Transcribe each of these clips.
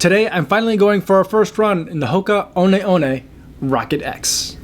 Today, I'm finally going for our first run in the Hoka One One Rocket X.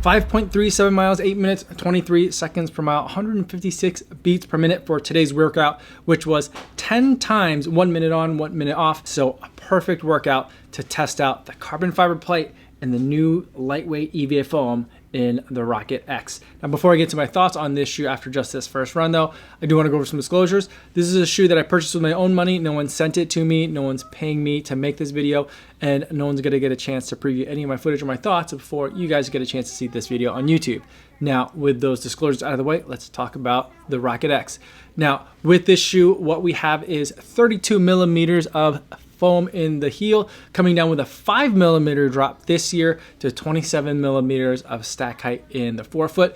.37 miles, 8 minutes, 23 seconds per mile, 156 beats per minute for today's workout, which was 10 times 1 minute on, 1 minute off. So a perfect workout to test out the carbon fiber plate and the new lightweight EVA foam in the Rocket X. Now, before I get to my thoughts on this shoe after just this first run though, I do want to go over some disclosures. This is a shoe that I purchased with my own money. No one sent it to me. No one's paying me to make this video, and no one's going to get a chance to preview any of my footage or my thoughts before you guys get a chance to see this video on YouTube. Now, with those disclosures out of the way, let's talk about the Rocket X. Now, with this shoe, what we have is 32 millimeters of foam in the heel, coming down with a 5 millimeter drop this year to 27 millimeters of stack height in the forefoot.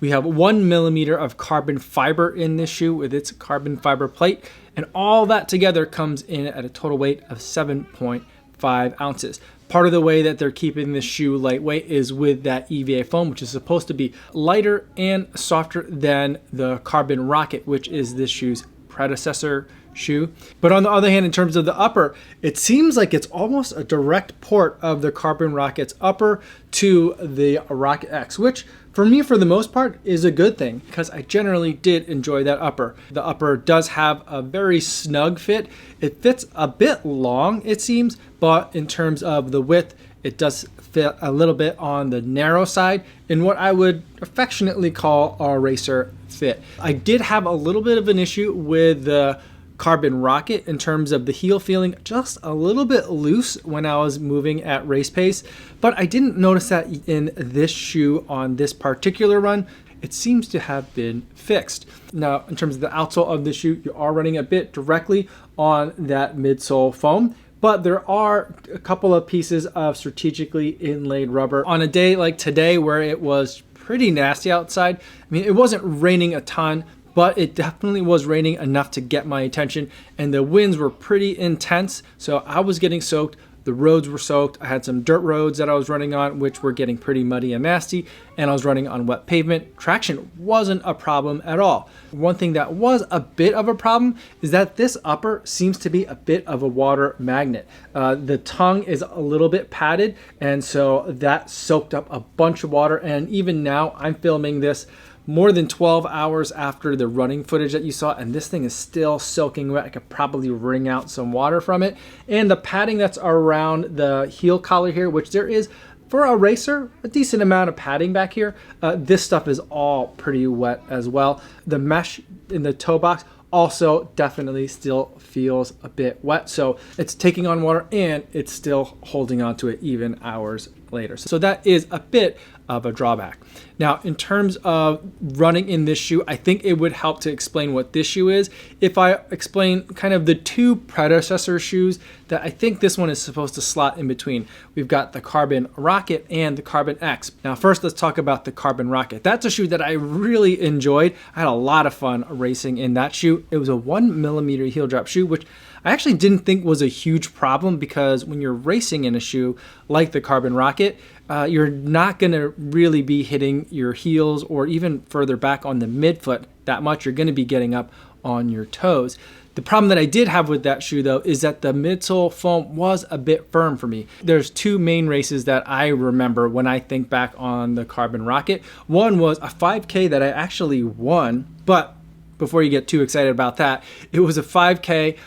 We have 1 millimeter of carbon fiber in this shoe with its carbon fiber plate, and all that together comes in at a total weight of 7.5 ounces. Part of the way that they're keeping this shoe lightweight is with that EVA foam, which is supposed to be lighter and softer than the Carbon Rocket, which is this shoe's predecessor shoe. But on the other hand, in terms of the upper, it seems like it's almost a direct port of the Carbon Rocket's upper to the Rocket X, which for me, for the most part, is a good thing because I generally did enjoy that upper. The upper does have a very snug fit. It fits a bit long, it seems, but in terms of the width, it does fit a little bit on the narrow side in what I would affectionately call a racer fit. I did have a little bit of an issue with the Carbon Rocket in terms of the heel feeling just a little bit loose when I was moving at race pace, but I didn't notice that in this shoe on this particular run. It seems to have been fixed. Now, in terms of the outsole of the shoe, you are running a bit directly on that midsole foam, but there are a couple of pieces of strategically inlaid rubber. On a day like today where it was pretty nasty outside, I mean, it wasn't raining a ton, but it definitely was raining enough to get my attention, and the winds were pretty intense, so I was getting soaked. The roads were soaked. I had some dirt roads that I was running on, which were getting pretty muddy and nasty, and I was running on wet pavement. Traction wasn't a problem at all. One thing that was a bit of a problem is that this upper seems to be a bit of a water magnet. The tongue is a little bit padded, and so that soaked up a bunch of water, and even now I'm filming this more than 12 hours after the running footage that you saw, and this thing is still soaking wet. I could probably wring out some water from it. And the padding that's around the heel collar here, which there is, for a racer, a decent amount of padding back here. This stuff is all pretty wet as well. The mesh in the toe box also definitely still feels a bit wet. So it's taking on water and it's still holding on to it even hours later. So that is a bit of a drawback. Now, in terms of running in this shoe, I think it would help to explain what this shoe is if I explain kind of the two predecessor shoes that I think this one is supposed to slot in between. We've got the Carbon Rocket and the Carbon X. Now, first, let's talk about the Carbon Rocket. That's a shoe that I really enjoyed. I had a lot of fun racing in that shoe. It was a 1 millimeter heel drop shoe, which I actually didn't think was a huge problem because when you're racing in a shoe like the Carbon Rocket, you're not going to really be hitting your heels or even further back on the midfoot that much. You're going to be getting up on your toes. The problem that I did have with that shoe though is that the midsole foam was a bit firm for me. There's two main races that I remember when I think back on the Carbon Rocket. One was a 5K that I actually won, but before you get too excited about that, it was a 5K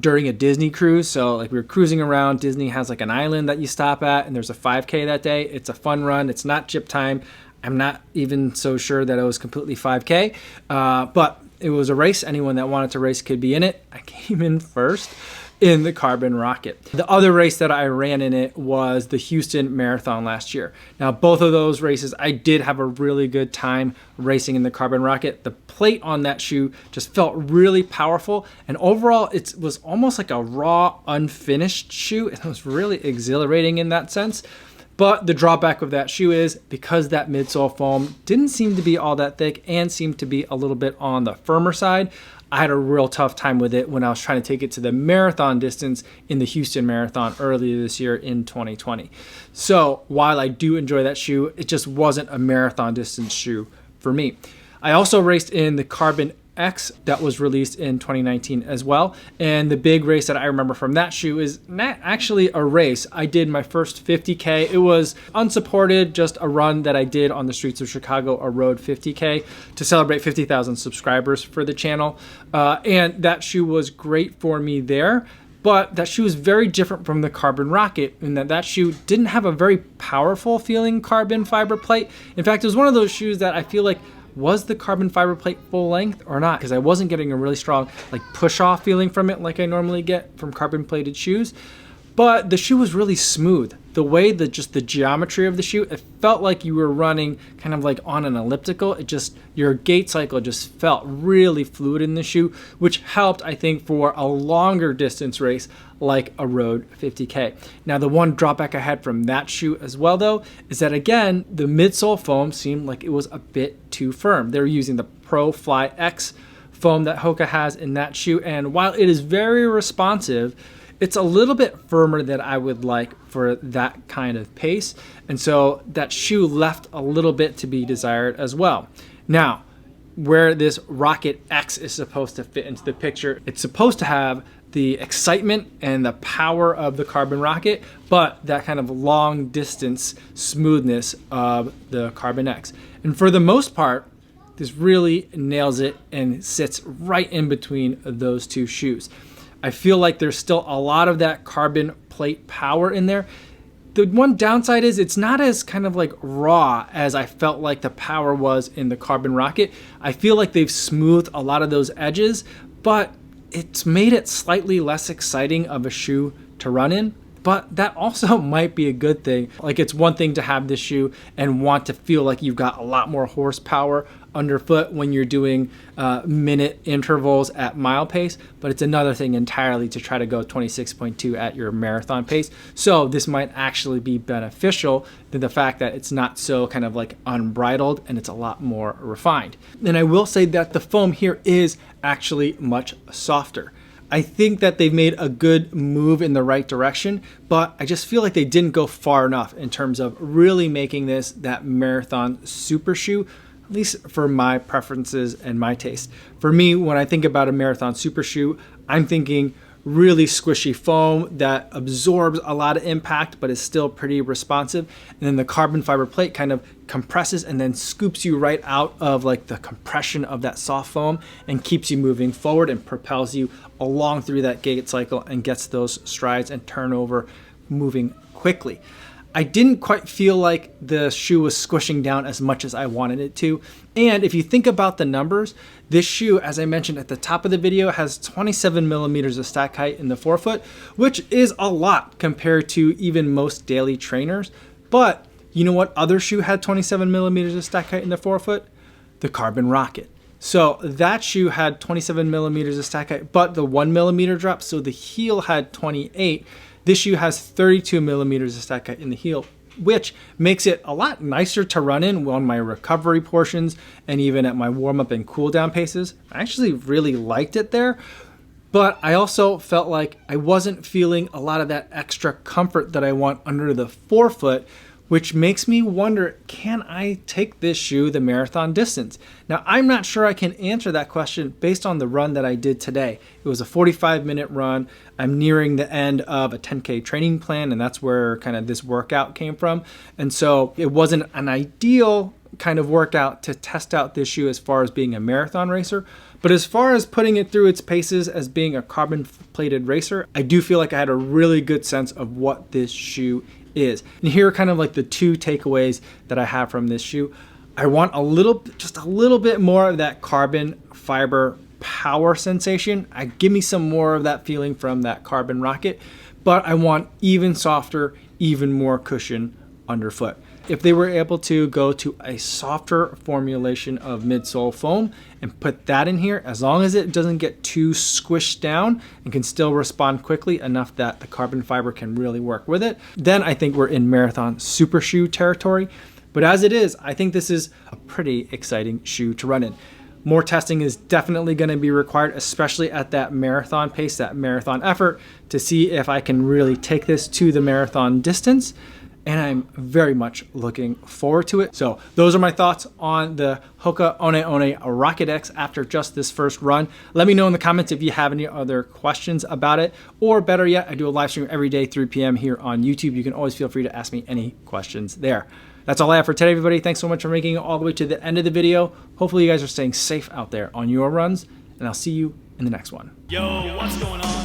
during a Disney cruise. So like we were cruising around, Disney has like an island that you stop at, and there's a 5K that day. It's a fun run. It's not chip time. I'm not even so sure that it was completely 5K, but It was a race. Anyone that wanted to race could be in it. I came in first in the Carbon Rocket. The other race that I ran in it was the Houston Marathon last year. Now, both of those races, I did have a really good time racing in the Carbon Rocket. The plate on that shoe just felt really powerful, and overall it was almost like a raw, unfinished shoe. It was really exhilarating in that sense. But the drawback of that shoe is because that midsole foam didn't seem to be all that thick and seemed to be a little bit on the firmer side, I had a real tough time with it when I was trying to take it to the marathon distance in the Houston Marathon earlier this year in 2020. So while I do enjoy that shoe, it just wasn't a marathon distance shoe for me. I also raced in the Carbon X that was released in 2019 as well. And the big race that I remember from that shoe is not actually a race. I did my first 50K. It was unsupported, just a run that I did on the streets of Chicago, a road 50K to celebrate 50,000 subscribers for the channel. And that shoe was great for me there. But that shoe is very different from the Carbon Rocket in that that shoe didn't have a very powerful feeling carbon fiber plate. In fact, it was one of those shoes that I feel like was the carbon fiber plate full length or not, because I wasn't getting a really strong like push off feeling from it like I normally get from carbon plated shoes. But the shoe was really smooth. The way that just the geometry of the shoe, it felt like you were running kind of like on an elliptical. It just, your gait cycle just felt really fluid in the shoe, which helped, I think, for a longer distance race like a road 50K. Now, the one drawback I had from that shoe as well, though, is that again, the midsole foam seemed like it was a bit too firm. They were using the Pro Fly X foam that Hoka has in that shoe, and while it is very responsive, it's a little bit firmer than I would like for that kind of pace. And so that shoe left a little bit to be desired as well. Now, where this Rocket X is supposed to fit into the picture, it's supposed to have the excitement and the power of the Carbon Rocket, but that kind of long distance smoothness of the Carbon X. And for the most part, this really nails it and sits right in between those two shoes. I feel like there's still a lot of that carbon plate power in there. The one downside is it's not as kind of like raw as I felt like the power was in the Carbon Rocket. I feel like they've smoothed a lot of those edges, but it's made it slightly less exciting of a shoe to run in. But that also might be a good thing. Like, it's one thing to have this shoe and want to feel like you've got a lot more horsepower underfoot when you're doing minute intervals at mile pace, but it's another thing entirely to try to go 26.2 at your marathon pace. So this might actually be beneficial to the fact that it's not so kind of like unbridled and it's a lot more refined. And I will say that the foam here is actually much softer. I think that they've made a good move in the right direction, but I just feel like they didn't go far enough in terms of really making this that marathon super shoe, at least for my preferences and my taste. For me, when I think about a marathon super shoe, I'm thinking really squishy foam that absorbs a lot of impact but is still pretty responsive, and then the carbon fiber plate kind of compresses and then scoops you right out of like the compression of that soft foam and keeps you moving forward and propels you along through that gait cycle and gets those strides and turnover moving quickly. I didn't quite feel like the shoe was squishing down as much as I wanted it to. And if you think about the numbers, this shoe, as I mentioned at the top of the video, has 27 millimeters of stack height in the forefoot, which is a lot compared to even most daily trainers. But you know what other shoe had 27 millimeters of stack height in the forefoot? The Carbon Rocket. So that shoe had 27 millimeters of stack height, but the 1 millimeter drop, so the heel had 28. This shoe has 32 millimeters of stack height in the heel, which makes it a lot nicer to run in on my recovery portions and even at my warm-up and cool-down paces. I actually really liked it there, but I also felt like I wasn't feeling a lot of that extra comfort that I want under the forefoot, which makes me wonder, can I take this shoe the marathon distance? Now, I'm not sure I can answer that question based on the run that I did today. It was a 45-minute run. I'm nearing the end of a 10K training plan, and that's where kind of this workout came from. And so it wasn't an ideal kind of workout to test out this shoe as far as being a marathon racer. But as far as putting it through its paces as being a carbon-plated racer, I do feel like I had a really good sense of what this shoe is. And here are kind of like the two takeaways that I have from this shoe. I want just a little bit more of that carbon fiber power sensation. Give me some more of that feeling from that Carbon Rocket, but I want even softer, even more cushion underfoot. If they were able to go to a softer formulation of midsole foam and put that in here, as long as it doesn't get too squished down and can still respond quickly enough that the carbon fiber can really work with it, then I think we're in marathon super shoe territory. But as it is, I think this is a pretty exciting shoe to run in. More testing is definitely going to be required, especially at that marathon pace, that marathon effort, to see if I can really take this to the marathon distance. And I'm very much looking forward to it. So those are my thoughts on the Hoka One One Rocket X after just this first run. Let me know in the comments if you have any other questions about it, or better yet, I do a live stream every day, 3 p.m. here on YouTube. You can always feel free to ask me any questions there. That's all I have for today, everybody. Thanks so much for making it all the way to the end of the video. Hopefully you guys are staying safe out there on your runs, and I'll see you in the next one. Yo, what's going on?